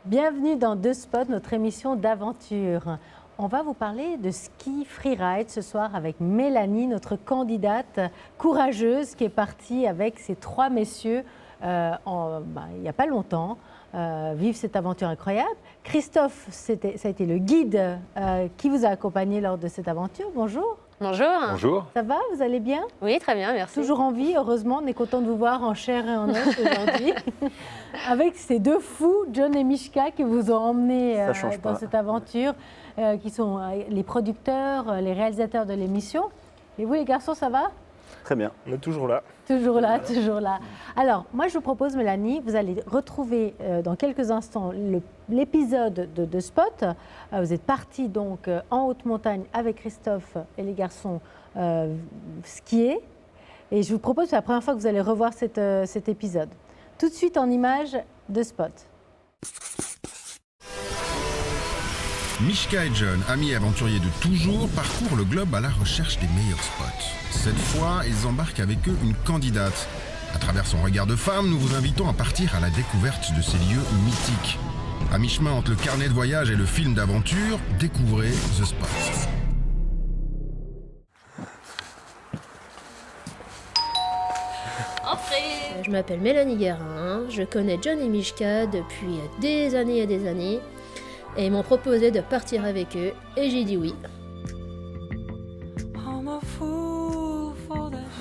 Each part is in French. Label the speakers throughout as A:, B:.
A: Bienvenue dans Deux Spots, notre émission d'aventure. On va vous parler de ski freeride ce soir avec Mélanie, notre candidate courageuse qui est partie avec ces trois messieurs il n'y a pas longtemps, vivre cette aventure incroyable. Christophe, ça a été le guide qui vous a accompagné lors de cette aventure. Bonjour.
B: Bonjour.
C: Bonjour.
A: Ça va, vous allez bien?
B: Oui, très bien, merci.
A: Toujours en vie, heureusement, on est content de vous voir en chair et en os aujourd'hui. Avec ces deux fous, John et Mishka, qui vous ont emmenés dans cette aventure, qui sont les producteurs, les réalisateurs de l'émission. Et vous les garçons, ça va?
C: Très bien.
D: On est toujours là.
A: Toujours là, toujours là. Alors, moi, je vous propose, Mélanie, vous allez retrouver dans quelques instants l'épisode de Spot. Vous êtes partis donc en haute montagne avec Christophe et les garçons skier. Et je vous propose, c'est la première fois que vous allez revoir cet épisode. Tout de suite en images de Spot.
E: Mishka et John, amis et aventuriers de toujours, parcourent le globe à la recherche des meilleurs spots. Cette fois, ils embarquent avec eux une candidate. À travers son regard de femme, nous vous invitons à partir à la découverte de ces lieux mythiques. À mi-chemin entre le carnet de voyage et le film d'aventure, découvrez The Spot.
F: Je m'appelle Mélanie Guérin, je connais John et Mishka depuis des années et des années. Et ils m'ont proposé de partir avec eux, et j'ai dit oui.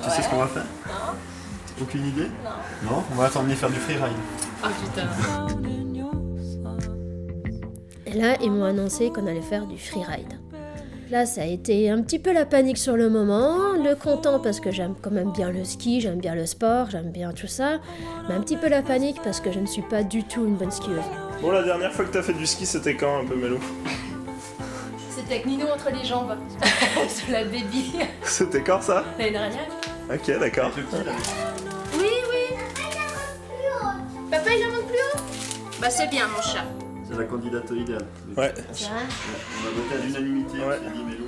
C: Tu sais ce qu'on va faire?
B: Non.
C: Aucune idée? Non. On va t'emmener faire du freeride.
B: Oh putain.
F: Et là, ils m'ont annoncé qu'on allait faire du freeride. Là, ça a été un petit peu la panique sur le moment, le content parce que j'aime quand même bien le ski, j'aime bien le sport, j'aime bien tout ça, mais un petit peu la panique parce que je ne suis pas du tout une bonne skieuse.
D: Bon, la dernière fois que t'as fait du ski, c'était quand un peu, Mélo?
B: C'était avec Nino entre les jambes, sur la baby.
D: C'était quand ça?
B: L'année dernière.
D: Ok, d'accord.
B: Oui, oui. Papa, il en manque plus haut? Bah c'est bien, mon chat.
C: C'est la candidate idéale.
D: Ouais.
C: On a voté à l'unanimité,
D: Ouais.
C: on s'est dit Mélo,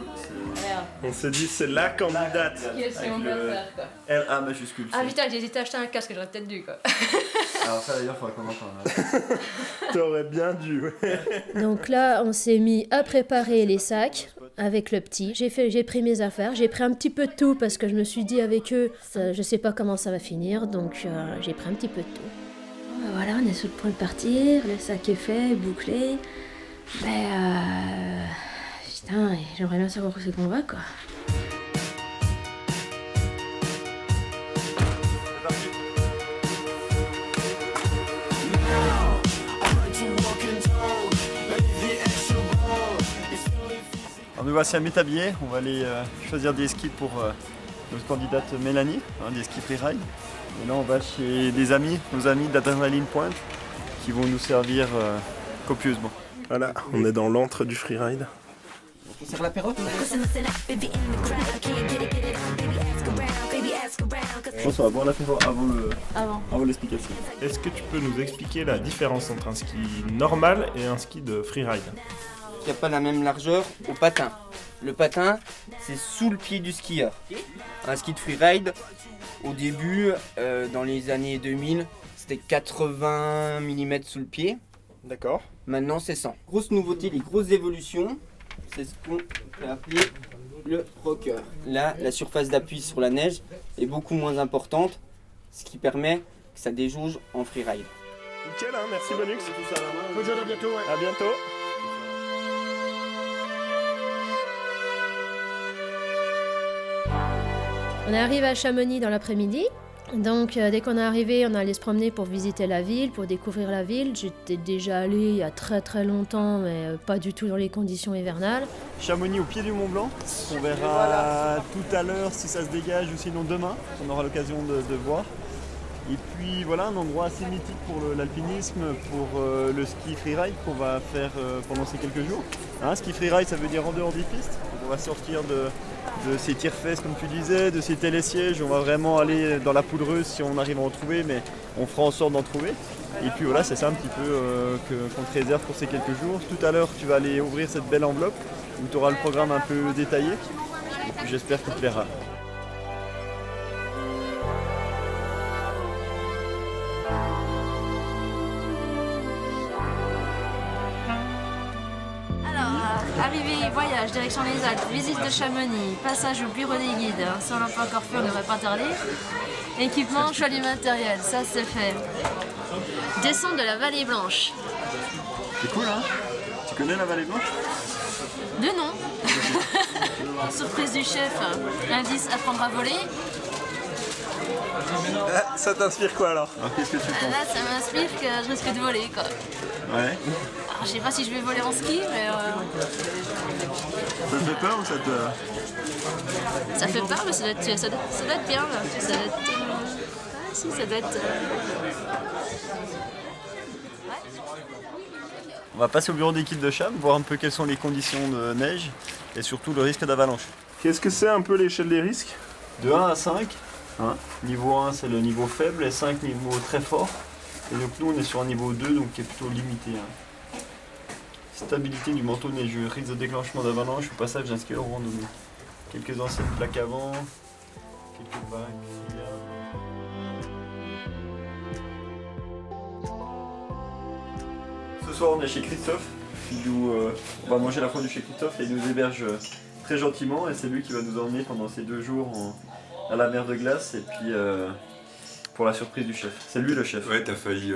D: On s'est dit, c'est la candidate.
B: Qu'est-ce qu'on
C: Avec
B: va
C: le-
B: faire, quoi?
C: LA majuscule.
B: Ah putain, j'ai hésité à acheter un casque, j'aurais peut-être dû, quoi.
C: Alors ça d'ailleurs, faudra qu'on en parle.
D: T'aurais bien dû, ouais.
F: Donc là, on s'est mis à préparer les sacs avec le petit. J'ai pris mes affaires, j'ai pris un petit peu de tout parce que je me suis dit avec eux, je sais pas comment ça va finir, donc j'ai pris un petit peu de tout. Voilà, on est sur le point de partir, le sac est fait, bouclé. Mais putain, j'aimerais bien savoir où c'est qu'on va, quoi.
C: Alors nous voici à Métabier, on va aller choisir des skis pour notre candidate Mélanie, des skis freeride. Et là on va chez des amis, nos amis d'Adrenaline Point, qui vont nous servir copieusement.
D: Voilà, on est dans l'antre du freeride.
C: On sert l'apéro? Je pense qu'on va boire l'apéro avant l'explication.
D: Est-ce que tu peux nous expliquer la différence entre un ski normal et un ski de freeride?
G: Il n'y a pas la même largeur au patin. Le patin, c'est sous le pied du skieur. Un ski de freeride, au début, dans les années 2000, c'était 80 mm sous le pied.
D: D'accord.
G: Maintenant, c'est 100. Grosse nouveauté, les grosses évolutions, c'est ce qu'on peut appeler le rocker. Là, la surface d'appui sur la neige est beaucoup moins importante, ce qui permet que ça déjauge en freeride.
D: Nickel, hein, merci Bonux. À bientôt. À bientôt.
F: On est arrivé à Chamonix dans l'après-midi. Donc dès qu'on est arrivé, on allait se promener pour visiter la ville, pour découvrir la ville. J'étais déjà allée il y a très très longtemps, mais pas du tout dans les conditions hivernales.
C: Chamonix au pied du Mont Blanc, on verra tout à l'heure si ça se dégage ou sinon demain, on aura l'occasion de voir. Et puis voilà, un endroit assez mythique pour l'alpinisme, pour le ski freeride qu'on va faire pendant ces quelques jours. Ski freeride, ça veut dire en dehors des pistes. Donc on va sortir de ces tire-fesses comme tu disais, de ces télésièges. On va vraiment aller dans la poudreuse si on arrive à en trouver, mais on fera en sorte d'en trouver. Et puis voilà, c'est ça un petit peu qu'on te réserve pour ces quelques jours. Tout à l'heure, tu vas aller ouvrir cette belle enveloppe où tu auras le programme un peu détaillé. Et puis j'espère qu'il te plaira.
H: voyage, direction les Alpes, visite de Chamonix, passage au bureau des guides. Si on l'a pas encore fait, on ne devrait pas tarder. Équipement, choix du matériel, ça c'est fait. Descente de la Vallée Blanche.
C: C'est cool, hein? Tu connais la Vallée Blanche?
H: De nom. Surprise du chef, indice apprendre à voler.
C: Ça t'inspire quoi alors? Qu'est-ce que tu penses?
H: Là, ça m'inspire que je risque de voler, quoi.
C: Ouais.
H: Alors, je sais pas si je vais voler en ski, mais
C: Ça te fait peur ou ça te...
H: ça fait peur, mais ça doit être bien. Là. Ça doit être... Ah si, ça doit être...
C: On va passer au bureau d'équipe de Cham, voir un peu quelles sont les conditions de neige et surtout le risque d'avalanche.
D: Qu'est-ce que c'est un peu l'échelle des risques?
C: De 1 à 5, hein. Niveau 1 c'est le niveau faible et 5 niveau très fort. Et donc nous on est sur un niveau 2 donc qui est plutôt limité. Hein. Stabilité du manteau neigeux, risque de déclenchement d'avalanche au passage d'un skieur en randonnée. Quelques anciennes plaques avant, quelques bacs. Ce soir on est chez Christophe, on va manger la fondue chez Christophe et il nous héberge très gentiment et c'est lui qui va nous emmener pendant ces 2 jours à la mer de glace et puis pour la surprise du chef. C'est lui le chef.
I: Ouais, t'as failli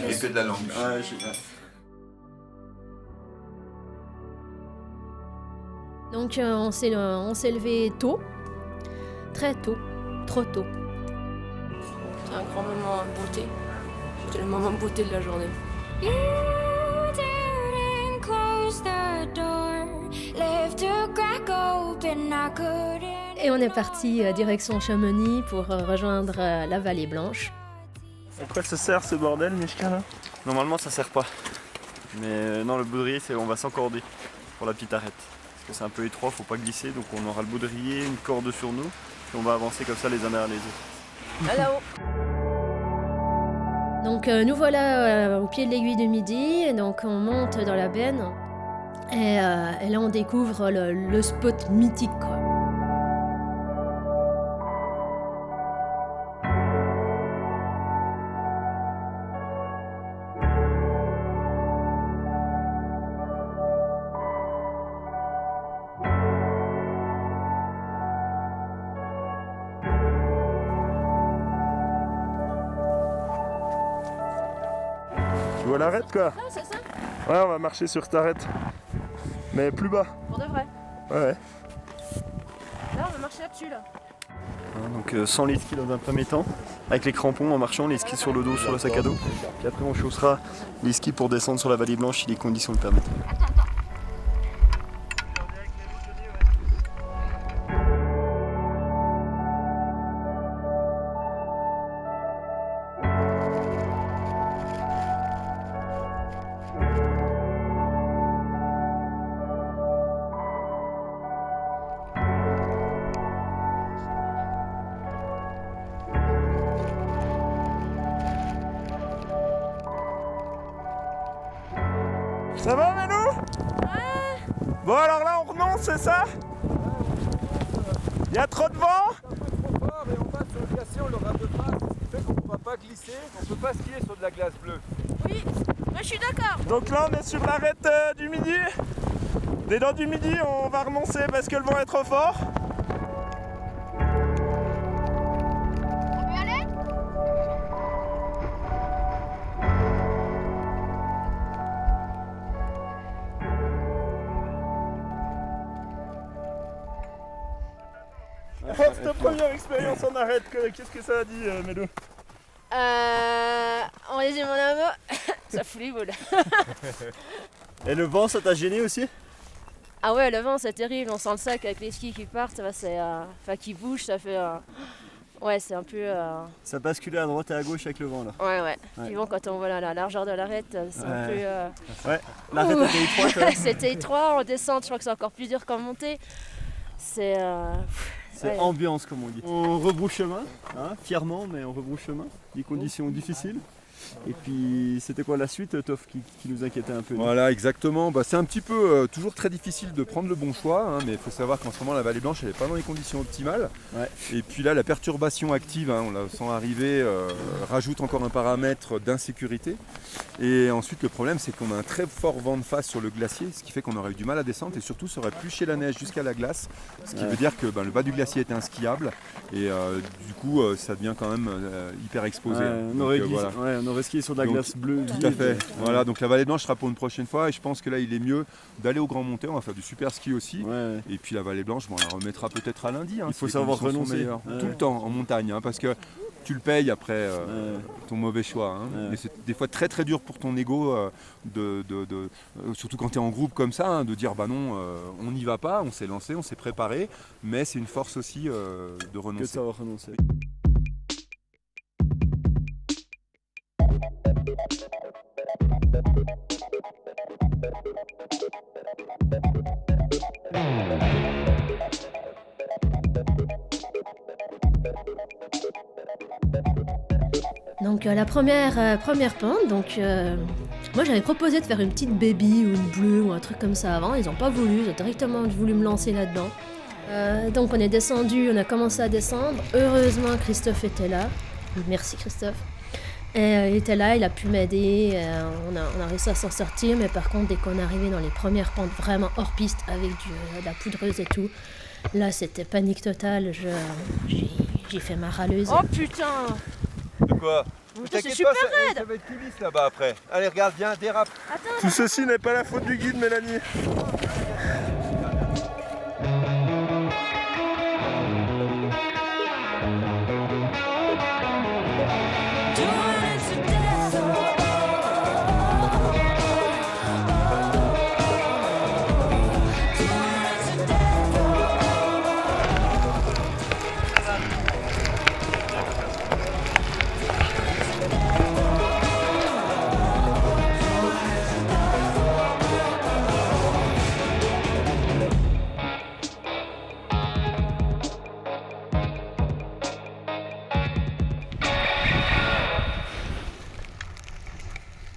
I: gripper de la langue.
C: Ouais,
F: Donc on s'est levé tôt, très tôt, trop tôt.
H: C'est un grand moment de beauté. C'était le moment de beauté de la journée.
F: Et on est parti direction Chamonix pour rejoindre la Vallée Blanche.
D: À quoi ça sert ce bordel, Mishka là?
C: Normalement ça sert pas. Mais non, le baudrier on va s'encorder pour la petite arête. Parce que c'est un peu étroit, faut pas glisser, donc on aura le baudrier, une corde sur nous, et on va avancer comme ça les uns derrière les autres.
H: Là-haut.
F: Donc nous voilà au pied de l'aiguille du Midi, et donc on monte dans la benne, et là on découvre le spot mythique, quoi.
D: Tu vois l'arête quoi?
H: Non, c'est ça.
D: Ouais, on va marcher sur cette arête. Mais plus bas.
H: Pour de vrai.
D: Ouais.
H: Là, on va marcher là-dessus, là.
C: Donc sans les skis dans un premier temps, avec les crampons en marchant, les skis sur le dos, sur le sac à dos. Puis après on chaussera les skis pour descendre sur la Vallée Blanche si les conditions le permettent.
D: Ça va, Mélou? Ouais. Bon, alors là, on renonce, c'est ça? Il y a trop de vent?
J: C'est un peu trop fort et on passe sur le glacier, on le rate de face, ce qui fait qu'on ne pourra pas glisser, on ne peut pas skier sur de la glace bleue.
H: Oui, moi je suis d'accord.
D: Donc là, on est sur l'arête du Midi. Des dents du Midi, on va renoncer parce que le vent est trop fort.
B: On peut y aller?
D: Cette première expérience en arête, qu'est-ce que ça a dit, Mélo?
H: En résumé mon amour, ça fout les boules.
C: Et le vent, ça t'a gêné aussi?
H: Ah ouais, le vent c'est terrible, on sent le sac avec les skis qui partent, qui bougent, ça fait... Ouais, c'est un peu...
C: Ça basculait à droite et à gauche avec le vent là.
H: Ouais. Puis bon, quand on voit la largeur de l'arête, c'est un peu...
C: Ouais, l'arête était étroite. Ouais.
H: C'était étroit, en descente, je crois que c'est encore plus dur qu'en montée. C'est...
C: C'est ambiance comme on dit. On rebrousse chemin, hein, fièrement, mais on rebrousse chemin. Des conditions difficiles. Et puis c'était quoi la suite, Toff, qui nous inquiétait un peu?
I: Voilà, exactement. C'est un petit peu toujours très difficile de prendre le bon choix, hein, mais il faut savoir qu'en ce moment la Vallée Blanche elle n'est pas dans les conditions optimales.
C: Ouais.
I: Et puis là la perturbation active, hein, on la sent arriver, rajoute encore un paramètre d'insécurité. Et ensuite le problème c'est qu'on a un très fort vent de face sur le glacier, ce qui fait qu'on aurait eu du mal à descendre et surtout ça aurait pluché la neige jusqu'à la glace, ce qui veut dire que le bas du glacier était inskiable et du coup ça devient quand même hyper exposé.
C: On aurait skié sur de la glace bleue.
I: Tout à fait. Voilà, donc la Vallée Blanche sera pour une prochaine fois et je pense que là il est mieux d'aller au Grand Montée, on va faire du super ski aussi. Et puis la Vallée Blanche, on la remettra peut-être à lundi.
C: Il faut savoir renoncer.
I: Tout le temps en montagne, parce que tu le payes après ton mauvais choix. Mais c'est des fois très très dur pour ton ego, surtout quand tu es en groupe comme ça, de dire bah non, on n'y va pas, on s'est lancé, on s'est préparé, mais c'est une force aussi de renoncer.
C: Que de savoir renoncer.
F: Donc la première pente, donc moi j'avais proposé de faire une petite baby ou une bleue ou un truc comme ça avant, ils n'ont pas voulu, ils ont directement voulu me lancer là-dedans. Donc on est descendu, on a commencé à descendre, heureusement Christophe était là, merci Christophe. Et il était là, il a pu m'aider, on a réussi à s'en sortir, mais par contre dès qu'on est arrivé dans les premières pentes vraiment hors piste avec de la poudreuse et tout, là c'était panique totale, j'ai fait ma râleuse.
B: Oh putain!
I: De quoi?
B: C'est super raide!
I: Ça va être plus lisse là-bas après. Allez, regarde, viens, dérape.
B: Attends.
D: Tout ceci n'est pas la faute du guide, Mélanie.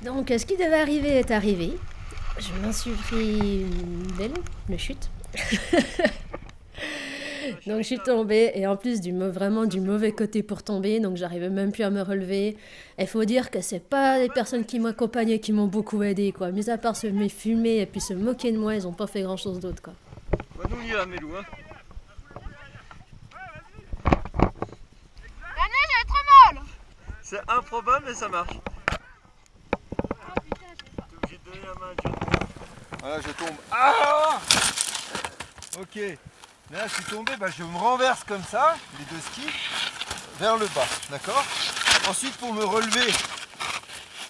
F: Donc ce qui devait arriver est arrivé. Je m'en suis pris une belle chute. Donc je suis tombée et en plus vraiment du mauvais côté pour tomber, donc j'arrivais même plus à me relever. Il faut dire que c'est pas les personnes qui m'accompagnaient qui m'ont beaucoup aidé, quoi. Mis à part se fumer et puis se moquer de moi, ils ont pas fait grand chose d'autre, quoi.
C: Bah nous on y va, Mélou, hein.
B: La neige elle est trop molle!
C: C'est improbable mais ça marche. T'es obligé de donner la main à John.
I: Voilà, je tombe. Ah! Ok. Là, je suis tombé, je me renverse comme ça, les deux skis, vers le bas, d'accord? Ensuite, pour me relever,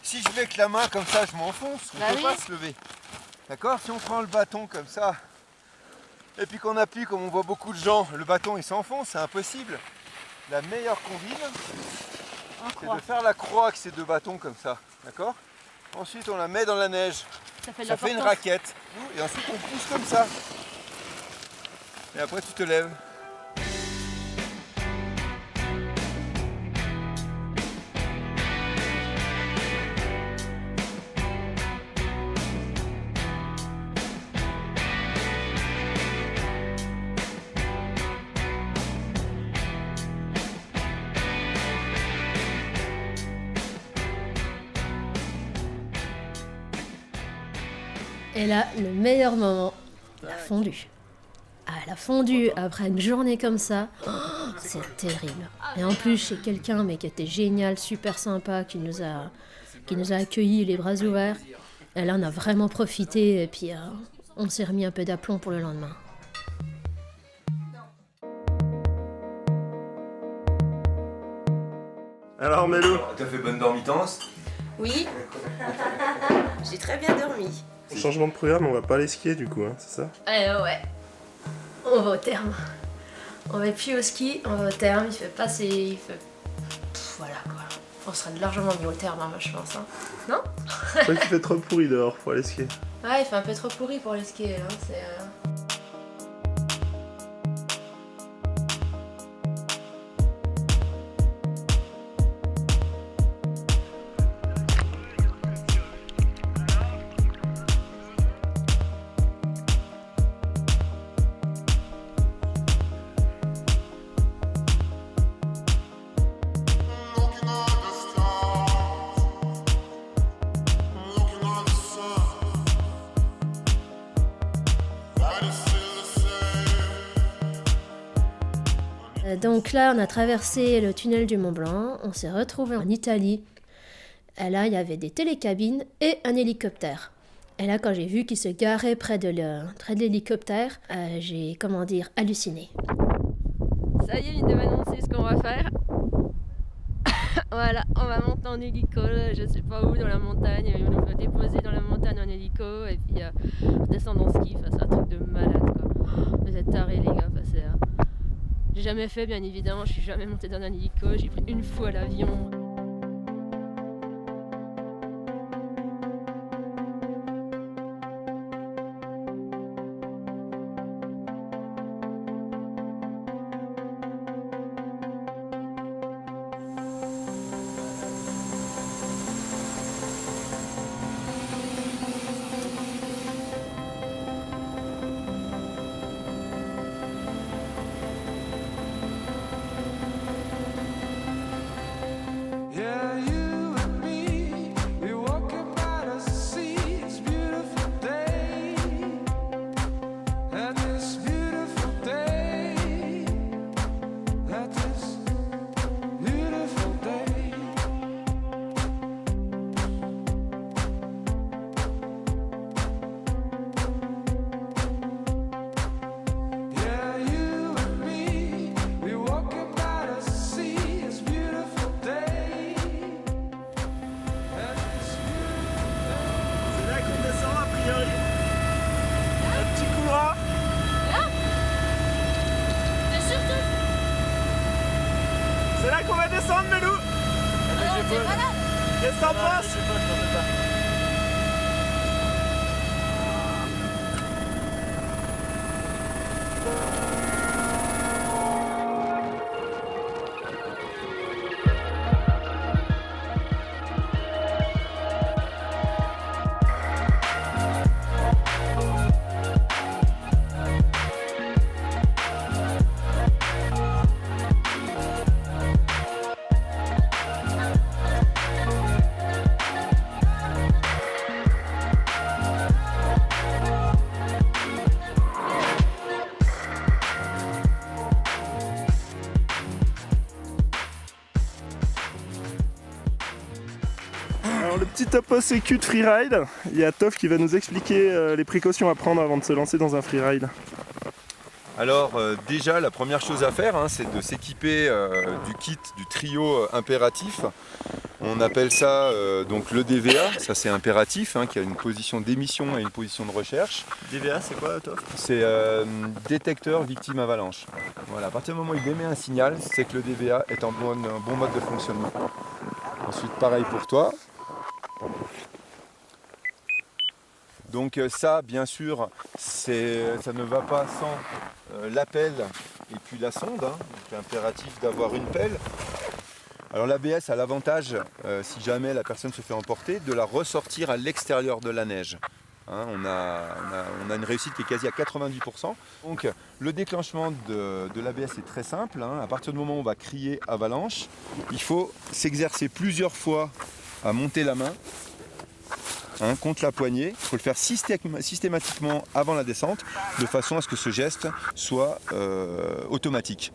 I: si je mets que la main comme ça, je m'enfonce, on ne peut pas se lever. D'accord? Si on prend le bâton comme ça, et puis qu'on appuie comme on voit beaucoup de gens, le bâton il s'enfonce, c'est impossible. La meilleure combine, c'est de faire la croix avec ces deux bâtons comme ça, d'accord? Ensuite, on la met dans la neige, ça fait une raquette, et ensuite on pousse comme ça. Et après tu te lèves.
F: Et là, le meilleur moment, la fondue. Ah, la fondue après une journée comme ça, c'est terrible. Et en plus, chez quelqu'un mais qui était génial, super sympa, qui nous a accueillis les bras ouverts. Et là, on a vraiment profité et puis on s'est remis un peu d'aplomb pour le lendemain.
D: Alors Mélou,
I: t'as fait bonne dormitance?
K: Oui, j'ai très bien dormi.
D: Changement de programme, on va pas aller skier du coup, hein, c'est ça?
F: Ouais, on va au terme. On va plus au ski, on va au terme, il fait pas ses... voilà quoi. On serait largement mieux au terme, moi je pense. Hein. Non?
D: Je crois qu'il fait trop pourri dehors pour aller skier.
F: Ouais, il fait un peu trop pourri pour aller skier, hein. C'est... Donc là, on a traversé le tunnel du Mont Blanc, on s'est retrouvé en Italie. Et là, il y avait des télécabines et un hélicoptère. Et là, quand j'ai vu qu'il se garait près de l'hélicoptère, j'ai, halluciné.
H: Ça y est, il devait annoncer ce qu'on va faire. Voilà, on va monter en hélico, je sais pas où, dans la montagne. On va déposer dans la montagne en hélico et puis descendre en ski. Enfin, c'est un truc de malade, quoi. Vous êtes tarés, les gars. Enfin, j'ai jamais fait, bien évidemment. Je suis jamais montée dans un hélico. J'ai pris une fois l'avion.
D: C'est là qu'on va descendre, Melou. Qu'est-ce que t'en penses?
C: Je sais pas, je sais pas.
D: Alors le petit topo sécu de freeride, il y a Toff qui va nous expliquer les précautions à prendre avant de se lancer dans un freeride.
I: Alors déjà la première chose à faire, c'est de s'équiper du kit du trio impératif. On appelle ça donc le DVA, ça c'est impératif, qui a une position d'émission et une position de recherche.
C: DVA c'est quoi, Toff?
I: C'est détecteur victime avalanche. Voilà, à partir du moment où il émet un signal, c'est que le DVA est en bon mode de fonctionnement. Ensuite pareil pour toi. Donc ça, bien sûr, ça ne va pas sans la pelle et puis la sonde. Donc impératif d'avoir une pelle. Alors l'ABS a l'avantage, si jamais la personne se fait emporter, de la ressortir à l'extérieur de la neige. On a une réussite qui est quasi à 90%. Donc le déclenchement de l'ABS est très simple. À partir du moment où on va crier avalanche, il faut s'exercer plusieurs fois à monter la main contre la poignée. Il faut le faire systématiquement avant la descente, de façon à ce que ce geste soit automatique.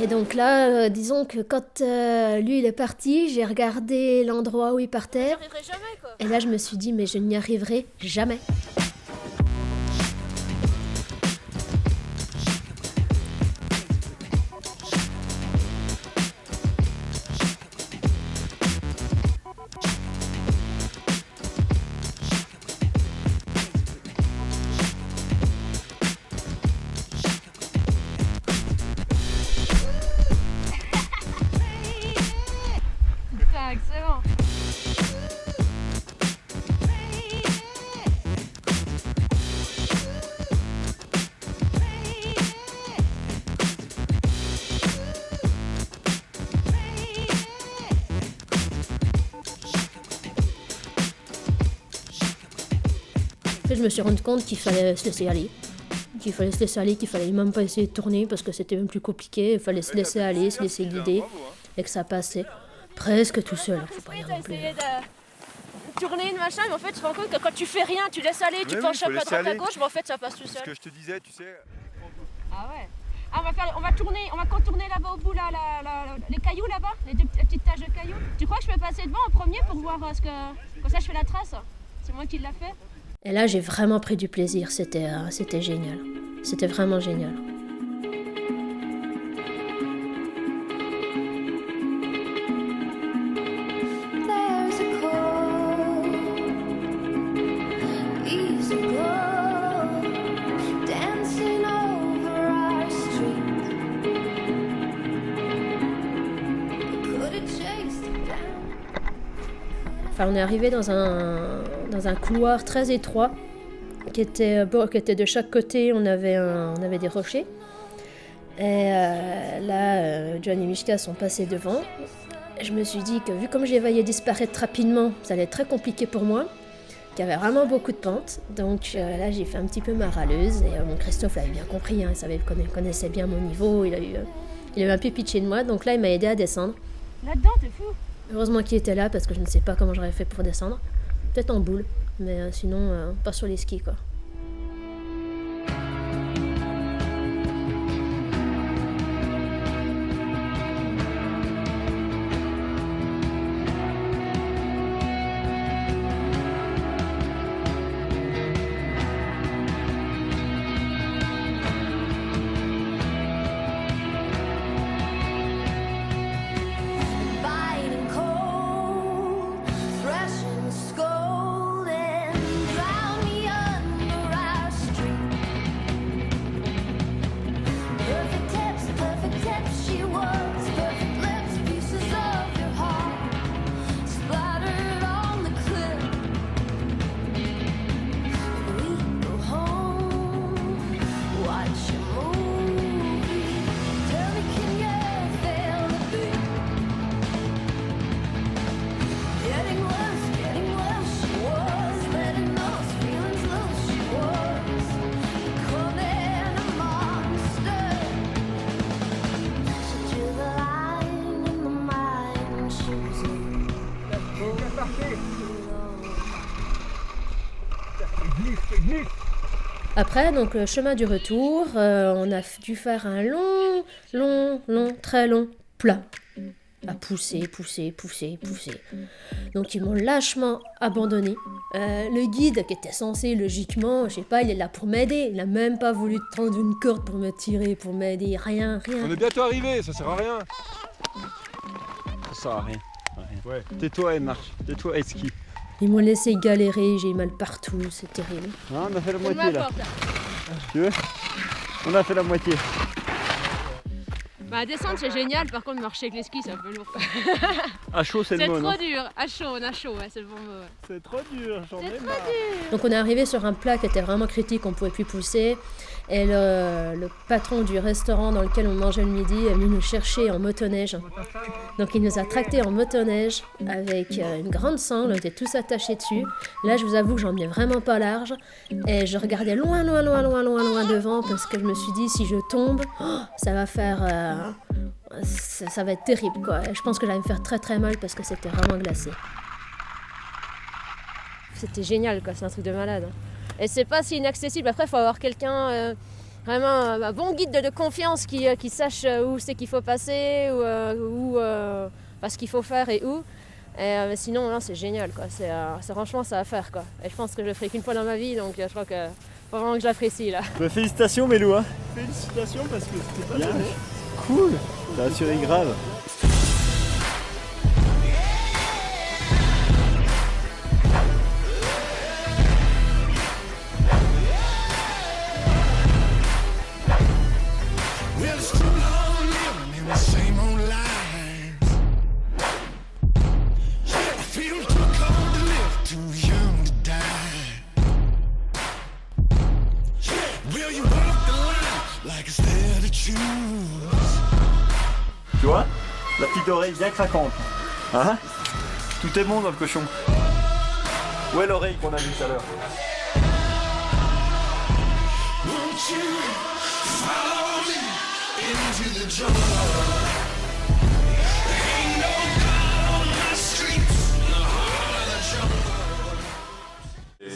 F: Et donc là, disons que quand lui il est parti, j'ai regardé l'endroit où il partait.
H: Jamais, quoi.
F: Et là je me suis dit, mais je n'y arriverai jamais.
H: Excellent.
F: Je me suis rendu compte qu'il fallait se laisser aller. Qu'il fallait même pas essayer de tourner parce que c'était même plus compliqué. Il fallait se laisser aller, se laisser guider et que ça passait presque tout seul. Faut pas dire non plus.
H: tourner, machin, mais en fait, tu te rends compte que quand tu fais rien, tu laisses aller, tu penches un peu à droite à gauche, mais en fait, ça passe tout seul.
I: Ce que je te disais, tu sais...
H: Ah ouais. Ah, on va contourner là-bas au bout, là, les cailloux là-bas, les petites taches de cailloux. Tu crois que je peux passer devant en premier pour voir ce que... Comme ça, je fais la trace. C'est moi qui l'a fait.
F: Et là, j'ai vraiment pris du plaisir. C'était génial. C'était vraiment génial. Enfin, on est arrivé dans un couloir très étroit qui était de chaque côté. On avait des rochers. Et là, John et Mishka sont passés devant. Je me suis dit que vu comme je les voyais disparaître rapidement, ça allait être très compliqué pour moi, qu'il y avait vraiment beaucoup de pentes. Donc là, j'ai fait un petit peu ma râleuse. Et mon Christophe l'avait bien compris, hein, il connaissait bien mon niveau. Il a eu un peu pitié de moi, donc là, il m'a aidé à descendre.
H: Là-dedans, t'es fou.
F: Heureusement qu'il était là parce que je ne sais pas comment j'aurais fait pour descendre. Peut-être en boule, mais sinon pas sur les skis quoi. Après, donc le chemin du retour, on a dû faire un très long plat. À pousser. Donc ils m'ont lâchement abandonné. Le guide qui était censé logiquement, je sais pas, il est là pour m'aider. Il a même pas voulu tendre une corde pour me tirer, pour m'aider, rien.
J: On est bientôt arrivé, ça sert à rien.
C: Ça sert à rien. Ouais. Tais-toi et marche, tais-toi et ski.
F: Ils m'ont laissé galérer, j'ai eu mal partout, c'est terrible.
C: Non, on a fait la moitié là. Tu veux? On a fait la moitié.
H: Bah descendre c'est génial, par contre marcher avec les skis c'est un peu lourd.
C: À chaud c'est le mot, non?
H: C'est trop dur, à chaud, on a chaud, ouais, c'est le bon mot. Ouais.
C: C'est trop dur, j'en ai marre.
F: Donc on est arrivé sur un plat qui était vraiment critique, on ne pouvait plus pousser. Et le patron du restaurant dans lequel on mangeait le midi est venu nous chercher en motoneige. Donc il nous a tractés en motoneige avec une grande sangle, on était tous attachés dessus. Là je vous avoue que j'en mets vraiment pas large. Et je regardais loin devant parce que je me suis dit si je tombe, ça va faire... ça va être terrible quoi. Et je pense que j'allais me faire très très mal parce que c'était vraiment glacé. C'était génial quoi, c'est un truc de malade. Et c'est pas si inaccessible. Après, il faut avoir quelqu'un, vraiment un bon guide de confiance qui sache où c'est qu'il faut passer, ou ce qu'il faut faire et où. Mais sinon, là, c'est génial, quoi. C'est franchement, ça à faire, quoi. Et je pense que je le ferai qu'une fois dans ma vie, donc je crois que faut vraiment que je l'apprécie, là.
C: Félicitations, Mélou. Hein.
J: Félicitations parce que c'était pas
C: bien.
J: donné.
C: Cool. T'as assuré grave. Tu vois, la petite oreille bien craquante. Hein? Tout est bon dans le cochon. Où est l'oreille qu'on a vue tout à l'heure?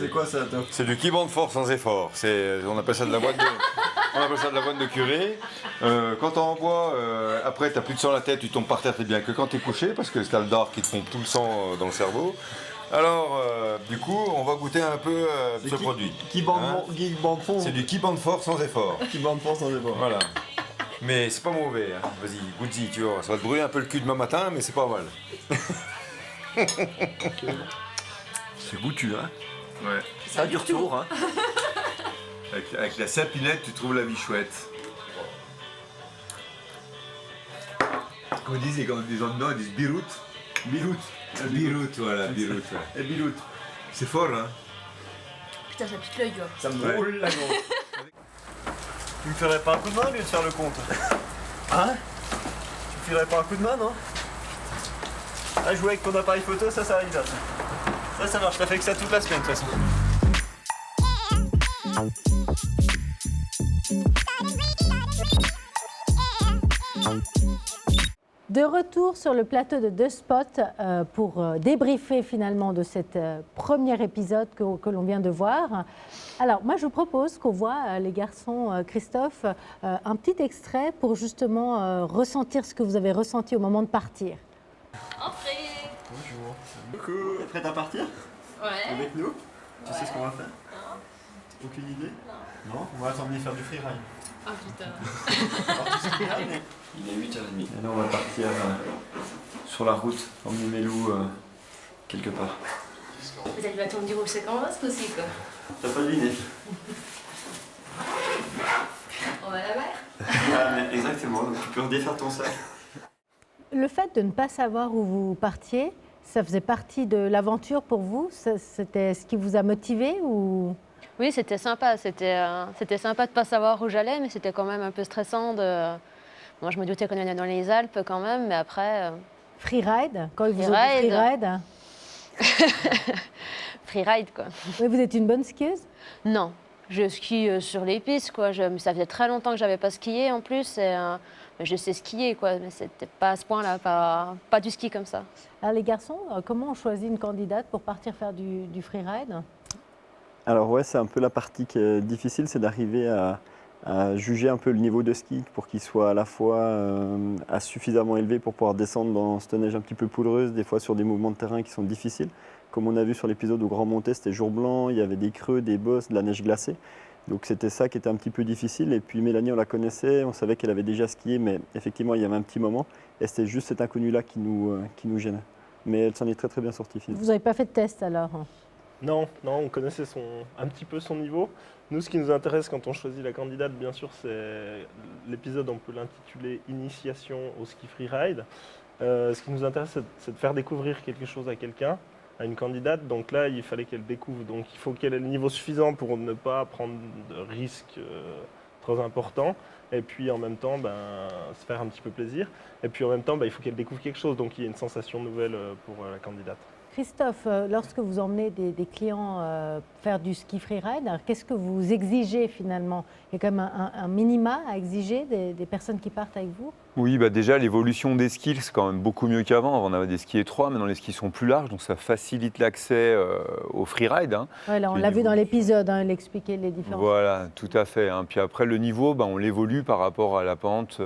C: C'est quoi ça, Top?
L: C'est du qui bande fort sans effort. On appelle ça de l'avoine de curé. Quand t'en bois, après t'as plus de sang à la tête, tu tombes par terre, t'es bien que quand t'es couché, parce que c'est le dard qui te pompe tout le sang dans le cerveau. Alors, du coup, on va goûter un peu ce produit.
C: Qui bande fond?
L: C'est du qui bande fort sans effort.
C: Qui bande fort sans effort.
L: Voilà. Mais c'est pas mauvais, hein. Vas-y, goûte-y, tu vois. Ça va te brûler un peu le cul demain matin, mais c'est pas mal.
C: C'est goûtu, hein?
L: Ouais.
C: Ça a du retour, hein?
L: Avec la sapinette, tu trouves la vie chouette. Comme ils disent, les gens de Nord, ils disent birout.
C: Birout.
L: Birout, voilà, birout. Ouais.
C: Et birout.
L: C'est fort, hein?
H: Putain, ça pique l'œil, quoi.
C: Ça me roule la gorge. Tu me ferais pas un coup de main au lieu de faire le compte? Hein? Tu me ferais pas un coup de main, non? Ah, jouer avec ton appareil photo, ça arrive là. Ça marche, t'as fait que ça toute la semaine de toute façon.
A: De retour sur le plateau de Deux Spots pour débriefer finalement de cet premier épisode que l'on vient de voir. Alors moi je vous propose qu'on voit les garçons, Christophe, un petit extrait pour justement ressentir ce que vous avez ressenti au moment de partir.
H: Entrez.
C: Bonjour. Coucou. T'es prête à partir?
H: Ouais.
C: Avec nous? Tu sais ce qu'on va faire? Aucune idée? Non. On va t'emmener faire du freeride.
H: Ah putain.
C: Il est 8h30. Et là on va partir sur la route, emmener Mélou quelque part.
H: Peut-être va t'en dire où c'est qu'on va ce coup-ci, quoi.
C: T'as pas deviné?
H: On va à la mer.
C: Ah, mais exactement, donc tu peux redéfaire ton sac.
A: Le fait de ne pas savoir où vous partiez, ça faisait partie de l'aventure pour vous? C'était ce qui vous a motivé ou...
M: Oui, c'était sympa. C'était sympa de ne pas savoir où j'allais, mais c'était quand même un peu stressant. Moi, je me doutais qu'on allait dans les Alpes quand même, mais après...
A: Freeride? Quand ils vous ont dit freeride? Freeride, quoi. Mais vous êtes une bonne skieuse?
M: Non, je skie sur les pistes, quoi. Ça faisait très longtemps que je n'avais pas skié en plus. Je sais skier, quoi, mais c'était pas à ce point-là, pas du ski comme ça.
A: Alors les garçons, comment on choisit une candidate pour partir faire du freeride?
C: Alors ouais, c'est un peu la partie qui est difficile, c'est d'arriver à juger un peu le niveau de ski pour qu'il soit à la fois suffisamment élevé pour pouvoir descendre dans cette neige un petit peu poudreuse, des fois sur des mouvements de terrain qui sont difficiles. Comme on a vu sur l'épisode où Grand Montée, c'était jour blanc, il y avait des creux, des bosses, de la neige glacée. Donc c'était ça qui était un petit peu difficile. Et puis Mélanie, on la connaissait, on savait qu'elle avait déjà skié, mais effectivement, il y avait un petit moment. Et c'était juste cet inconnu-là qui nous gênait. Mais elle s'en est très très bien sortie.
A: Vous n'avez pas fait de test alors?
D: Non, on connaissait un petit peu son niveau. Nous, ce qui nous intéresse quand on choisit la candidate, bien sûr, c'est l'épisode, on peut l'intituler « Initiation au ski freeride ». Ce qui nous intéresse, c'est de faire découvrir quelque chose à quelqu'un, à une candidate. Donc là, il fallait qu'elle découvre. Donc il faut qu'elle ait le niveau suffisant pour ne pas prendre de risques trop importants. Et puis en même temps, se faire un petit peu plaisir. Et puis en même temps, il faut qu'elle découvre quelque chose. Donc il y a une sensation nouvelle pour la candidate.
A: Christophe, lorsque vous emmenez des clients faire du ski freeride, qu'est-ce que vous exigez finalement? Il y a quand même un minima à exiger des personnes qui partent avec vous?
N: Oui, déjà l'évolution des skis, c'est quand même beaucoup mieux qu'avant. Avant, on avait des skis étroits, maintenant les skis sont plus larges, donc ça facilite l'accès au freeride.
A: Ouais, là, on l'a vu dans l'épisode, il expliquait les différences.
N: Voilà, tout à fait. Puis après, le niveau, on l'évolue par rapport à la pente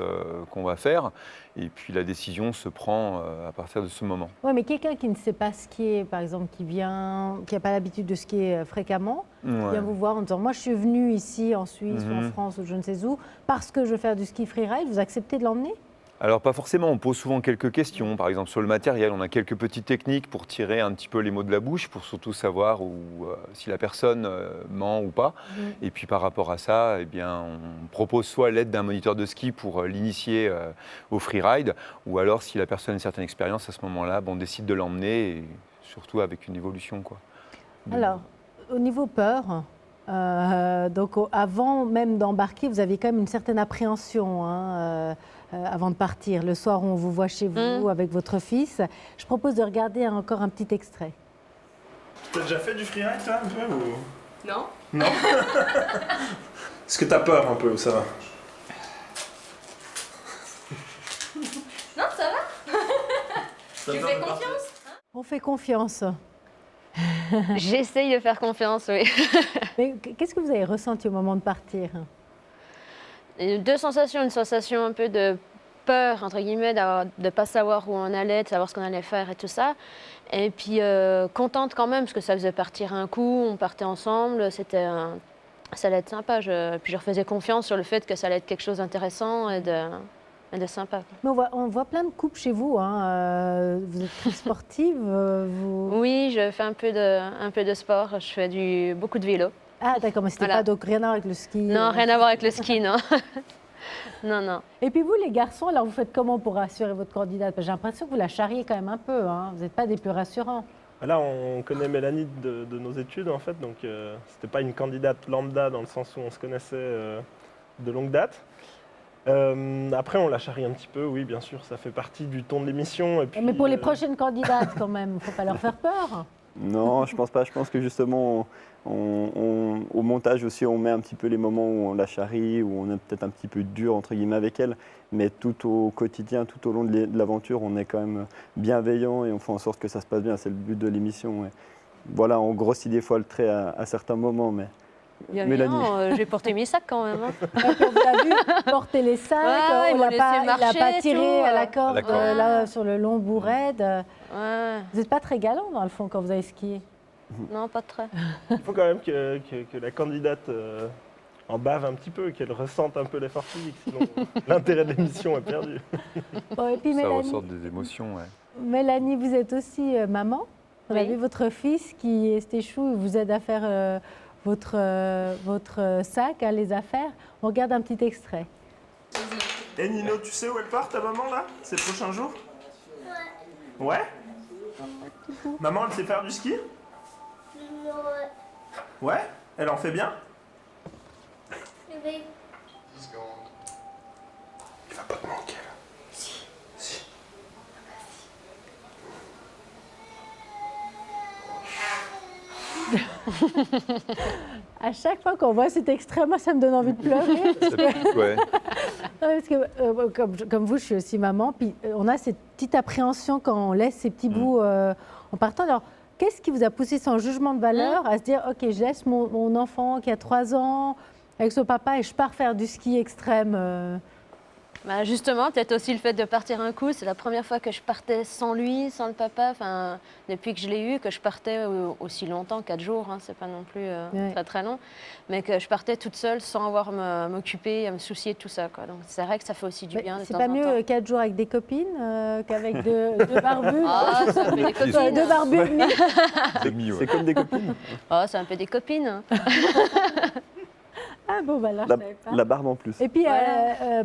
N: qu'on va faire. Et puis la décision se prend à partir de ce moment.
A: Oui, mais quelqu'un qui ne sait pas skier, par exemple, qui n'a pas l'habitude de skier fréquemment, vient vous voir en disant « Moi, je suis venu ici en Suisse ou en France ou je ne sais où, parce que je veux faire du ski freeride », vous acceptez de l'emmener?
N: Alors pas forcément, on pose souvent quelques questions. Par exemple sur le matériel, on a quelques petites techniques pour tirer un petit peu les mots de la bouche, pour surtout savoir si la personne ment ou pas. Et puis par rapport à ça, on propose soit l'aide d'un moniteur de ski pour l'initier au freeride, ou alors si la personne a une certaine expérience, à ce moment-là, on décide de l'emmener, et surtout avec une évolution.
A: Alors, au niveau peur, donc avant même d'embarquer, vous aviez quand même une certaine appréhension avant de partir. Le soir, on vous voit chez vous avec votre fils. Je propose de regarder encore un petit extrait.
D: Tu as déjà fait du freeride, toi, un peu ou...
H: Non.
D: Non. Est-ce que tu as peur un peu ou ça va?
H: Non, ça va. Tu fais confiance?
A: On fait confiance.
M: J'essaye de faire confiance, oui.
A: Mais qu'est-ce que vous avez ressenti au moment de partir?
M: Deux sensations, une sensation un peu de peur, entre guillemets, de ne pas savoir où on allait, de savoir ce qu'on allait faire et tout ça. Et puis contente quand même, parce que ça faisait partir un coup, on partait ensemble, ça allait être sympa. Puis je refaisais confiance sur le fait que ça allait être quelque chose d'intéressant et de sympa.
A: Mais on voit plein de coupes chez vous, hein. Vous êtes très sportive.
M: Oui, je fais un peu de sport, je fais beaucoup de vélo.
A: Ah d'accord, mais c'était pas donc rien à voir avec le ski.
M: Non, rien à voir avec le ski, non. Non.
A: Et puis vous, les garçons, alors vous faites comment pour rassurer votre candidate? J'ai l'impression que vous la charriez quand même un peu, hein. Vous n'êtes pas des plus rassurants.
D: Là, on connaît Mélanie de nos études, en fait, donc c'était pas une candidate lambda dans le sens où on se connaissait de longue date. Après, on la charrie un petit peu, oui, bien sûr, ça fait partie du ton de l'émission.
A: Mais pour les prochaines candidates, quand même, il ne faut pas leur faire peur.
C: Non, je pense pas. Je pense que justement, au montage aussi, on met un petit peu les moments où on la charrie, où on est peut-être un petit peu dur, entre guillemets, avec elle. Mais tout au quotidien, tout au long de l'aventure, on est quand même bienveillant et on fait en sorte que ça se passe bien. C'est le but de l'émission. Voilà, on grossit des fois le trait à certains moments, mais...
M: Mélanie. J'ai porté mes sacs quand même. Hein.
A: On l'a vu porter les sacs,
M: ouais,
A: il n'a pas tiré à la corde là, sur le long bout raide.
M: Ouais.
A: Vous n'êtes pas très galant dans le fond quand vous avez skié?
M: Non, pas très.
D: Il faut quand même que la candidate en bave un petit peu, qu'elle ressente un peu l'effort physique, sinon l'intérêt de l'émission est perdu.
A: Bon, et puis
N: ça
A: Mélanie,
N: ressort des émotions, ouais.
A: Mélanie, vous êtes aussi maman. On a
M: Oui.
A: vu votre fils qui est échou et vous aide à faire votre sac, les affaires. On regarde un petit extrait.
O: Et Nino, tu sais où elle part ta maman là, ces prochains jours? Ouais. Maman, elle sait faire du ski? Ouais. Elle en fait bien?
B: Oui.
O: 10 secondes. Il va pas te manquer là. Si.
A: À chaque fois qu'on voit cet extrait, moi, ça me donne envie de pleurer.
N: Ouais.
A: Parce que, comme vous, je suis aussi maman, puis on a cette petite appréhension quand on laisse ces petits bouts en partant. Alors, qu'est-ce qui vous a poussé sans jugement de valeur à se dire, OK, je laisse mon enfant qui a 3 ans avec son papa et je pars faire du ski extrême
M: Bah justement, peut-être aussi le fait de partir un coup. C'est la première fois que je partais sans lui, sans le papa. Enfin, depuis que je l'ai eu, que je partais aussi longtemps, 4 jours, hein, c'est pas non plus très très long, mais que je partais toute seule sans avoir à m'occuper, à me soucier de tout ça, quoi. Donc c'est vrai que ça fait aussi du bien de
A: C'est
M: temps
A: pas
M: en
A: mieux
M: temps.
A: 4 jours avec des copines qu'avec deux barbus.
M: Ah, c'est un peu des copines.
A: Deux barbus et demi.
C: C'est comme des copines.
M: Oh, c'est un peu des copines. Hein.
A: Ah bon, bah alors, je savais pas.
C: La barbe en plus.
A: Et puis,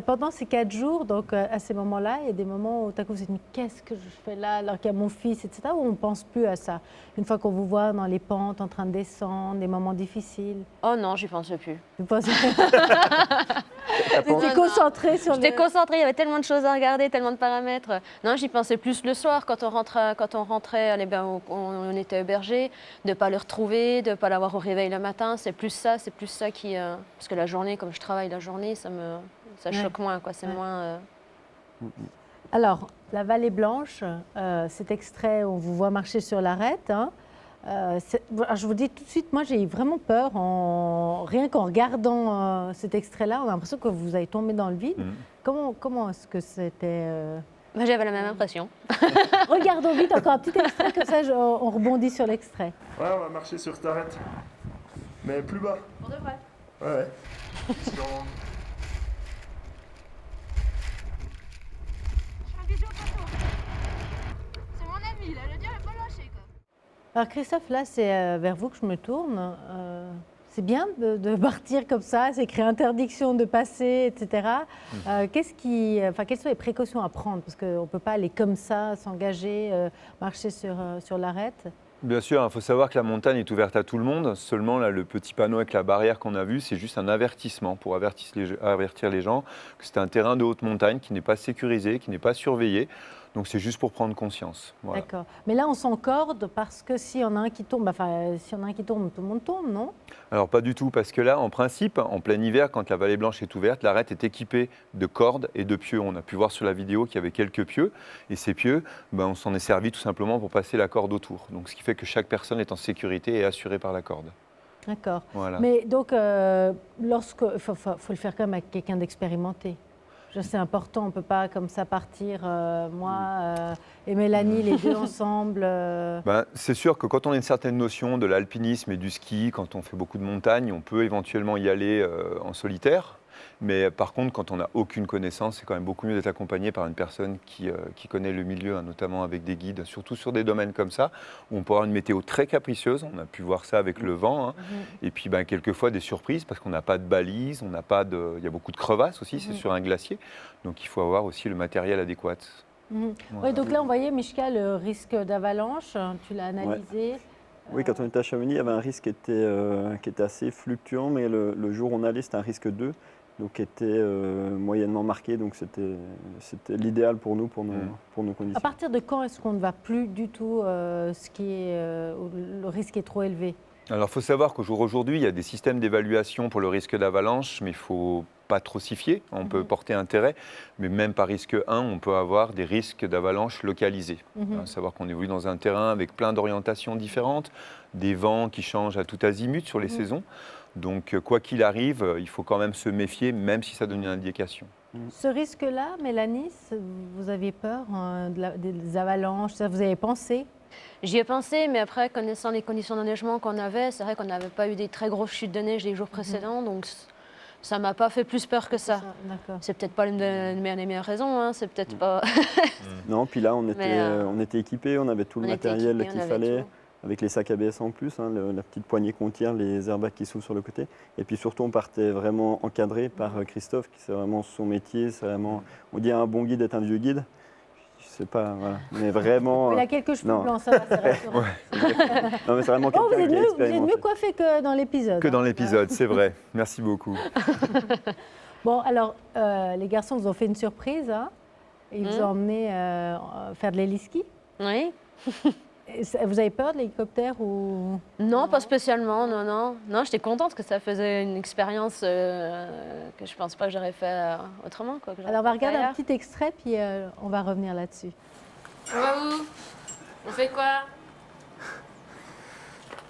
A: pendant ces 4 jours, donc à ces moments-là, il y a des moments où tout à coup vous dites, mais qu'est-ce que je fais là alors qu'il y a mon fils, etc. Ou on ne pense plus à ça? Une fois qu'on vous voit dans les pentes, en train de descendre, des moments difficiles.
M: Oh non, j'y pense plus.
A: Vous pensez... Vous étiez concentré sur
M: J'étais concentrée, il y avait tellement de choses à regarder, tellement de paramètres. Non, j'y pensais plus le soir quand on rentrait, on était hébergés, de ne pas le retrouver, de ne pas l'avoir au réveil le matin. C'est plus ça qui... parce que la journée, comme je travaille la journée, ça choque moins, quoi. C'est moins...
A: Alors, la Vallée Blanche, cet extrait où on vous voit marcher sur l'arête, hein, je vous dis tout de suite, moi j'ai eu vraiment peur, rien qu'en regardant cet extrait-là, on a l'impression que vous avez tombé dans le vide. Comment est-ce que c'était
M: Moi, j'avais la même impression.
A: Regardons vite encore un petit extrait, comme ça on rebondit sur l'extrait.
O: Ouais, on va marcher sur ta arête. Mais plus bas.
M: Pour de vrai.
O: Ouais. 10 secondes.
B: C'est mon ami, là, le dieu est pas lâché, quoi.
A: Alors Christophe, là c'est vers vous que je me tourne. C'est bien de partir comme ça, c'est écrit interdiction de passer, etc. Quelles sont les précautions à prendre? Parce qu'on ne peut pas aller comme ça, s'engager, marcher sur l'arête.
N: Bien sûr, il faut savoir que la montagne est ouverte à tout le monde. Seulement, là, le petit panneau avec la barrière qu'on a vu, c'est juste un avertissement pour avertir les gens que c'est un terrain de haute montagne qui n'est pas sécurisé, qui n'est pas surveillé. Donc c'est juste pour prendre conscience. Voilà.
A: D'accord. Mais là, on s'encorde parce que s'il y en a un qui tombe, tout le monde tombe, non?
N: Alors pas du tout, parce que là, en principe, en plein hiver, quand la vallée blanche est ouverte, l'arête est équipée de cordes et de pieux. On a pu voir sur la vidéo qu'il y avait quelques pieux, et ces pieux, on s'en est servi tout simplement pour passer la corde autour. Donc ce qui fait que chaque personne est en sécurité et assurée par la corde.
A: D'accord.
N: Voilà.
A: Mais donc, il faut le faire quand même avec quelqu'un d'expérimenté. C'est important, on ne peut pas comme ça partir, moi et Mélanie, les deux ensemble.
N: C'est sûr que quand on a une certaine notion de l'alpinisme et du ski, quand on fait beaucoup de montagnes, on peut éventuellement y aller en solitaire. Mais par contre, quand on n'a aucune connaissance, c'est quand même beaucoup mieux d'être accompagné par une personne qui connaît le milieu, hein, notamment avec des guides, surtout sur des domaines comme ça, où on peut avoir une météo très capricieuse. On a pu voir ça avec le vent. Hein. Et puis quelquefois des surprises, parce qu'on n'a pas de balises, il y a beaucoup de crevasses aussi, c'est sur un glacier. Donc il faut avoir aussi le matériel adéquat.
A: Voilà. Oui, donc là, on voyait, Mishka, le risque d'avalanche. Tu l'as analysé.
C: Oui, quand on était à Chamonix, il y avait un risque qui était assez fluctuant, mais le jour où on allait, c'était un risque 2. Donc qui était moyennement marqué, donc c'était l'idéal pour nous, pour nos conditions.
A: À partir de quand est-ce qu'on ne va plus du tout skier, où le risque est trop élevé?
N: Alors il faut savoir qu'au jour d'aujourd'hui, il y a des systèmes d'évaluation pour le risque d'avalanche, mais il ne faut pas trop s'y fier, on peut porter intérêt, mais même par risque 1, on peut avoir des risques d'avalanche localisés. À savoir qu'on évolue dans un terrain avec plein d'orientations différentes, des vents qui changent à tout azimut sur les saisons. Donc, quoi qu'il arrive, il faut quand même se méfier, même si ça donne une indication.
A: Ce risque-là, Mélanie, vous aviez peur des avalanches, ça vous avez pensé?
M: J'y ai pensé, mais après, connaissant les conditions d'enneigement qu'on avait, c'est vrai qu'on n'avait pas eu des très grosses chutes de neige les jours précédents, donc ça ne m'a pas fait plus peur que ça. C'est peut-être pas l'une des meilleures raisons, hein, c'est peut-être pas...
C: Non, puis là, on était équipés, on avait tout le matériel qu'il fallait. Avec les sacs ABS en plus, hein, la petite poignée qu'on tire, les airbags qui s'ouvrent sur le côté. Et puis surtout, on partait vraiment encadré par Christophe, qui c'est vraiment son métier. C'est vraiment, on dit un bon guide est un vieux guide. Je sais pas, voilà. Mais vraiment.
A: Il a quelques cheveux blancs, ça va, c'est rassurant.
C: Non, mais c'est vraiment quelqu'un qui est expérimenté.
A: Vous êtes mieux coiffé que dans l'épisode.
N: Que dans l'épisode, c'est vrai. Merci beaucoup.
A: Bon, alors, les garçons vous ont fait une surprise. Hein. Ils vous ont emmené faire de l'héliski.
M: Oui.
A: Vous avez peur de l'hélicoptère ou...
M: Non, pas spécialement, non. Non, j'étais contente que ça faisait une expérience que je pense pas que j'aurais fait autrement. Quoi,
A: alors, on va regarder un petit extrait, puis on va revenir là-dessus.
B: On va où? On fait quoi?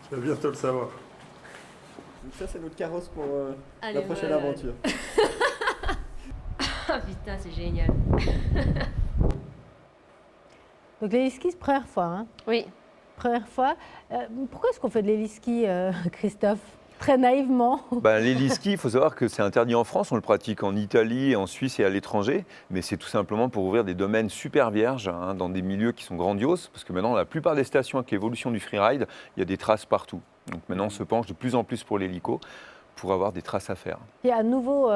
O: Tu vas bientôt le savoir.
C: Donc ça, c'est notre carrosse pour la
M: Allez,
C: prochaine
M: voilà.
C: aventure.
M: Ah putain, c'est génial.
A: Donc l'héliski, c'est première fois, hein?
M: Oui.
A: Première fois. Pourquoi est-ce qu'on fait de l'héliski, Christophe? Très naïvement.
N: L'héliski, il faut savoir que c'est interdit en France, on le pratique en Italie, en Suisse et à l'étranger, mais c'est tout simplement pour ouvrir des domaines super vierges, hein, dans des milieux qui sont grandioses, parce que maintenant, la plupart des stations avec l'évolution du freeride, il y a des traces partout. Donc maintenant, on se penche de plus en plus pour l'hélico, pour avoir des traces à faire.
A: Et à nouveau,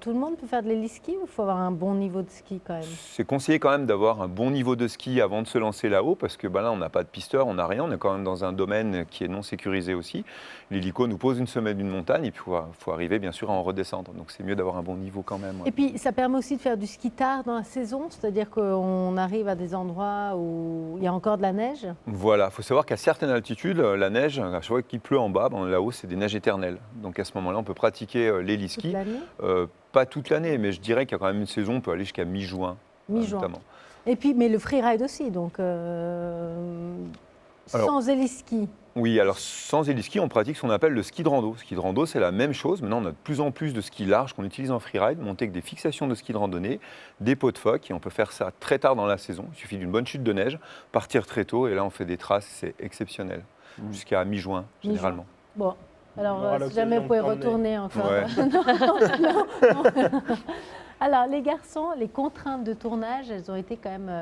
A: tout le monde peut faire de l'héliski ou il faut avoir un bon niveau de ski quand même?
N: C'est conseillé quand même d'avoir un bon niveau de ski avant de se lancer là-haut, parce que là, on n'a pas de pisteur, on n'a rien, on est quand même dans un domaine qui est non sécurisé aussi. L'hélico nous pose une sommet d'une montagne et puis il faut arriver bien sûr à en redescendre. Donc c'est mieux d'avoir un bon niveau quand même. Ouais.
A: Et puis ça permet aussi de faire du ski tard dans la saison, c'est-à-dire qu'on arrive à des endroits où il y a encore de la neige?
N: Voilà, il faut savoir qu'à certaines altitudes, la neige, à chaque fois qu'il pleut en bas, là-haut, c'est des neiges éternelles. Donc à ce moment-là, on peut pratiquer l'héliski.
A: Toute l'année?
N: Pas toute l'année, mais je dirais qu'il y a quand même une saison, on peut aller jusqu'à mi-juin.
A: Mi-juin.
N: Notamment.
A: Et puis, mais le freeride aussi, donc sans héliski.
N: Oui, alors sans héliski, on pratique ce qu'on appelle le ski de rando. Le ski de rando, c'est la même chose. Maintenant, on a de plus en plus de skis larges qu'on utilise en freeride, montés avec des fixations de ski de randonnée, des pots de phoque, et on peut faire ça très tard dans la saison. Il suffit d'une bonne chute de neige, partir très tôt, et là, on fait des traces, c'est exceptionnel, jusqu'à mi-juin, généralement.
A: Bon. Alors, si jamais vous pouvez retourner encore.
N: Ouais.
A: non. Alors, les garçons, les contraintes de tournage, elles ont été quand même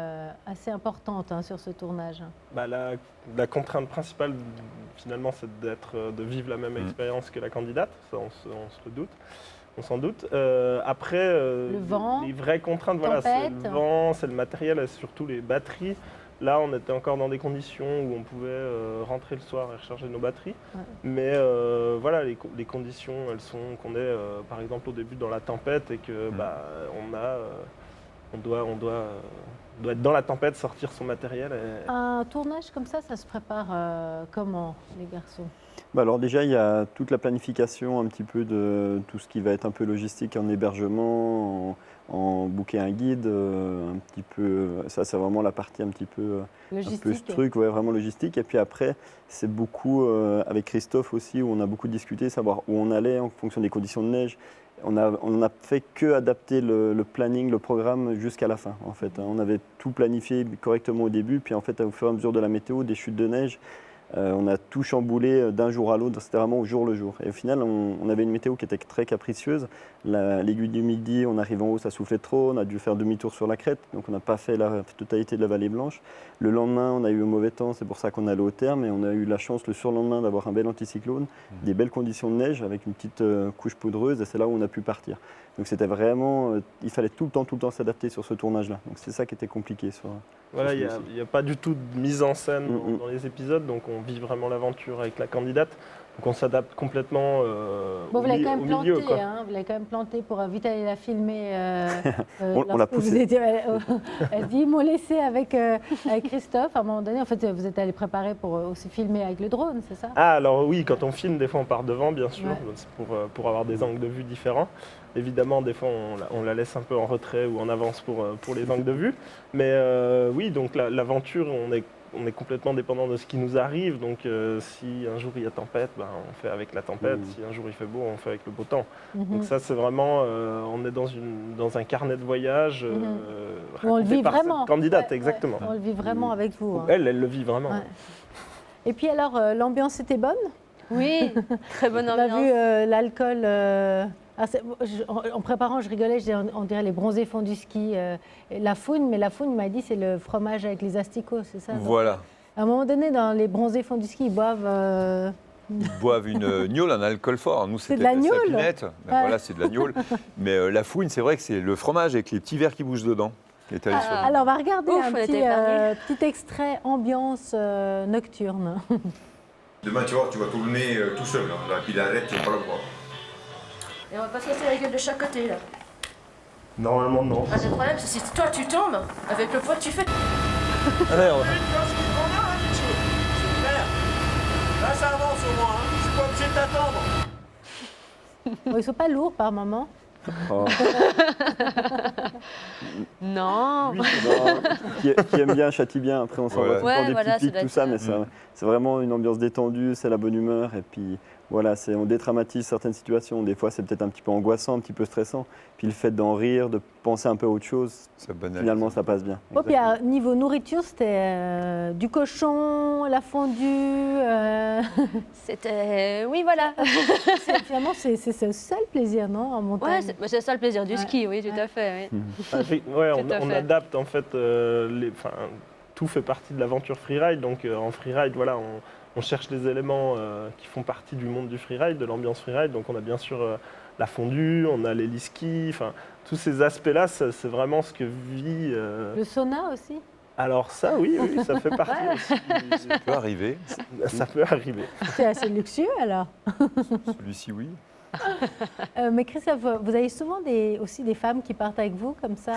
A: assez importantes sur ce tournage.
D: La contrainte principale, finalement, c'est de vivre la même expérience que la candidate. Ça, on s'en doute. Après,
A: le vent,
D: les vraies contraintes, voilà, c'est le vent, c'est le matériel, et surtout les batteries. Là, on était encore dans des conditions où on pouvait rentrer le soir et recharger nos batteries. Ouais. Mais voilà, les conditions, elles sont qu'on est, par exemple, au début dans la tempête et que on doit doit être dans la tempête, sortir son matériel.
A: Un tournage comme ça se prépare comment, les garçons?
C: Alors déjà, il y a toute la planification un petit peu de tout ce qui va être un peu logistique en hébergement, en booker un guide, un petit peu. Ça, c'est vraiment la partie un peu ce truc, ouais, vraiment logistique. Et puis après, c'est beaucoup avec Christophe aussi, où on a beaucoup discuté, savoir où on allait en fonction des conditions de neige. On n'a fait que adapter le planning, le programme jusqu'à la fin, en fait. On avait tout planifié correctement au début, puis en fait, au fur et à mesure de la météo, des chutes de neige, on a tout chamboulé d'un jour à l'autre, c'était vraiment au jour le jour. Et au final, on avait une météo qui était très capricieuse. L'aiguille du midi, on arrive en haut, ça soufflait trop, on a dû faire demi-tour sur la crête, donc on n'a pas fait la totalité de la vallée blanche. Le lendemain, on a eu un mauvais temps, c'est pour ça qu'on allait au terme, et on a eu la chance le surlendemain d'avoir un bel anticyclone, des belles conditions de neige avec une petite couche poudreuse, et c'est là où on a pu partir. Donc c'était vraiment, il fallait tout le temps s'adapter sur ce tournage-là. Donc c'est ça qui était compliqué.
D: Voilà, il n'y a pas du tout de mise en scène dans les épisodes, donc on vit vraiment l'aventure avec la candidate. Donc on s'adapte complètement
A: vous l'avez quand même planté,
D: milieu.
A: Hein, vous l'avez quand même planté pour vite aller la filmer.
C: On l'a poussé.
A: Elle dit, ils m'ont laissé avec Christophe. À un moment donné, en fait, vous êtes allé préparer pour aussi filmer avec le drone, c'est ça?
D: Ah alors oui, quand on filme, des fois on part devant, bien sûr, pour avoir des angles de vue différents. Évidemment, des fois, on la laisse un peu en retrait ou en avance pour les angles de vue. Mais oui, donc l'aventure, on est complètement dépendant de ce qui nous arrive. Donc si un jour il y a tempête, on fait avec la tempête. Si un jour il fait beau, on fait avec le beau temps. Donc ça, c'est vraiment, on est dans un carnet de voyage
A: on le vit
D: par
A: vraiment.
D: cette candidate, exactement.
A: On le vit vraiment avec vous. Hein.
D: Elle le vit vraiment.
A: Ouais. Et puis alors, l'ambiance était bonne?
M: Oui, très bonne ambiance.
A: On a vu l'alcool... en préparant, je rigolais, je disais, on dirait les bronzés font du ski. La Fouine, mais la Fouine m'a dit c'est le fromage avec les asticots, c'est ça?
N: Voilà.
A: À un moment donné, dans les bronzés font du ski, ils boivent...
N: Ils boivent une gnôle, un alcool fort. Nous, c'était
A: de la gnôle.
N: sapinette. Ben voilà, c'est de la gnôle. Mais la Fouine, c'est vrai que c'est le fromage avec les petits verres qui bougent dedans.
A: Alors, on va regarder un petit extrait ambiance nocturne.
L: Demain, tu vois tout le nez tout seul. Là, puis l'arrête, tu vas pas le voir.
H: Et on va pas se casser la gueule de chaque côté là.
D: Normalement, non.
H: Le problème, c'est si toi tu tombes, avec le poids que tu fais.
O: Là, ça avance au moins. Hein. Je suis pas obligé de t'attendre.
A: Bon, ils sont pas lourds par moment.
C: Oh.
M: Non.
C: Qui aime bien châtie bien. Après, on s'en va des petits pics, tout ça, mais c'est vraiment une ambiance détendue, c'est la bonne humeur. Et puis voilà, on dédramatise certaines situations. Des fois, c'est peut-être un petit peu angoissant, un petit peu stressant. Puis le fait d'en rire, de penser un peu à autre chose, finalement, ça passe bien.
A: Oh, puis niveau nourriture, c'était du cochon, la fondue.
M: C'était... Oui, voilà.
A: Finalement, c'est ça le plaisir, non, en montagne?
M: Ouais, c'est ça le plaisir du ski, oui, tout à fait. Oui.
D: On adapte en fait, tout fait partie de l'aventure freeride. Donc en freeride, voilà, on cherche les éléments qui font partie du monde du freeride, de l'ambiance freeride. Donc on a bien sûr la fondue, on a l'héliski, enfin tous ces aspects-là, c'est vraiment ce que vit.
A: Le sauna aussi?
D: Alors ça, oui, ça fait partie aussi.
N: Ça peut arriver.
D: Ça peut arriver.
A: C'est assez luxueux alors.
N: Celui-ci, oui.
A: Mais Christophe, vous avez souvent aussi des femmes qui partent avec vous comme ça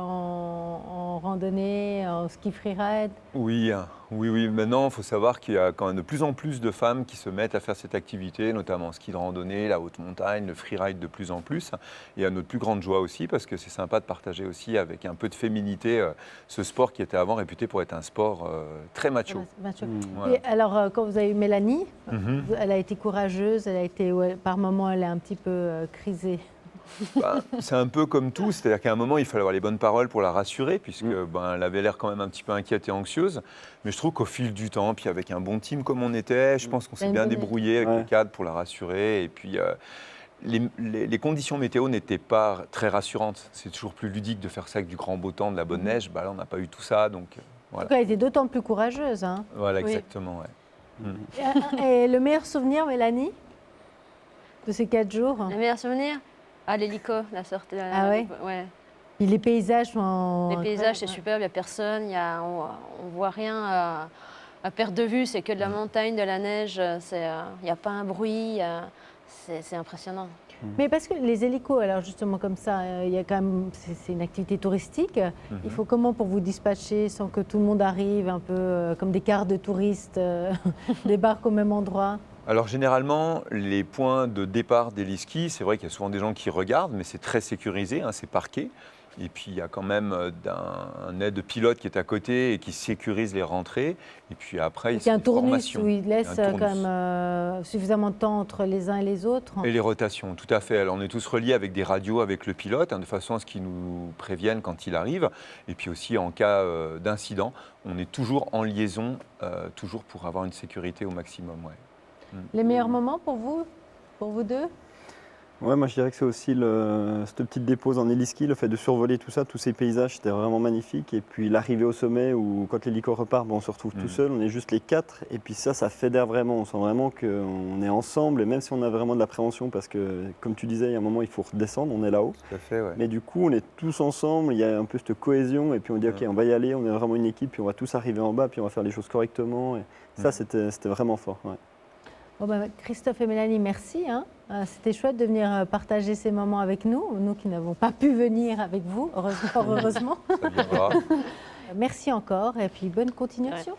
A: en randonnée, en ski freeride?
N: Oui. Maintenant, il faut savoir qu'il y a quand même de plus en plus de femmes qui se mettent à faire cette activité, notamment le ski de randonnée, la haute montagne, le freeride de plus en plus. Et à notre plus grande joie aussi, parce que c'est sympa de partager aussi avec un peu de féminité ce sport qui était avant réputé pour être un sport très macho.
A: Voilà. Et alors, quand vous avez eu Mélanie, elle a été courageuse, par moments, elle est un petit peu crisée.
N: C'est un peu comme tout, c'est-à-dire qu'à un moment, il fallait avoir les bonnes paroles pour la rassurer, puisque elle avait l'air quand même un petit peu inquiète et anxieuse. Mais je trouve qu'au fil du temps, puis avec un bon team comme on était, je pense qu'on s'est bien débrouillé avec le cadre pour la rassurer. Et puis, les conditions météo n'étaient pas très rassurantes. C'est toujours plus ludique de faire ça avec du grand beau temps, de la bonne neige. Là, on n'a pas eu tout ça, donc voilà.
A: En tout cas, elle était d'autant plus courageuse. Hein.
N: Voilà, exactement,
A: Et le meilleur souvenir, Mélanie, de ces 4 jours?
M: Le meilleur souvenir? L'hélico, la sortie.
A: Ouais. Et les paysages
M: Les paysages, c'est superbe, il n'y a personne, on voit rien à perte de vue, c'est que de la montagne, de la neige, il n'y a pas un bruit, c'est impressionnant.
A: Mais parce que les hélicos, alors justement comme ça, il y a quand même, c'est une activité touristique. Il faut comment pour vous dispatcher sans que tout le monde arrive un peu comme des cars de touristes débarquent au même endroit?
N: Alors généralement, les points de départ des heli-skis, c'est vrai qu'il y a souvent des gens qui regardent, mais c'est très sécurisé, hein, c'est parqué. Et puis il y a quand même un aide-pilote qui est à côté et qui sécurise les rentrées. Et puis après, il y a
A: un
N: des
A: tournus
N: formations.
A: où il laisse
N: Il y a un
A: quand
N: tournus.
A: même suffisamment de temps entre les uns et les autres.
N: Et les rotations, tout à fait. Alors, on est tous reliés avec des radios avec le pilote, hein, de façon à ce qu'il nous prévienne quand il arrive. Et puis aussi, en cas d'incident, on est toujours en liaison, toujours pour avoir une sécurité au maximum. Ouais.
A: Les meilleurs moments pour vous deux?
C: Ouais, moi je dirais que c'est aussi cette petite dépose en héliski, le fait de survoler tout ça, tous ces paysages, c'était vraiment magnifique. Et puis l'arrivée au sommet où quand l'hélico repart, on se retrouve tout seul, on est juste les 4. Et puis ça fédère vraiment, on sent vraiment qu'on est ensemble. Et même si on a vraiment de l'appréhension, parce que comme tu disais, il y a un moment il faut redescendre, on est là-haut.
N: Tout à fait, ouais.
C: Mais du coup, on est tous ensemble, il y a un peu cette cohésion. Et puis on dit, ok, on va y aller, on est vraiment une équipe, puis on va tous arriver en bas, puis on va faire les choses correctement. Et ça, c'était vraiment fort. Ouais.
A: Bon ben, Christophe et Mélanie, merci. C'était chouette de venir partager ces moments avec nous qui n'avons pas pu venir avec vous, heureusement.
N: Ça viendra.
A: Merci encore et puis bonne continuation.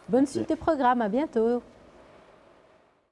A: Bonne suite de programme, à bientôt.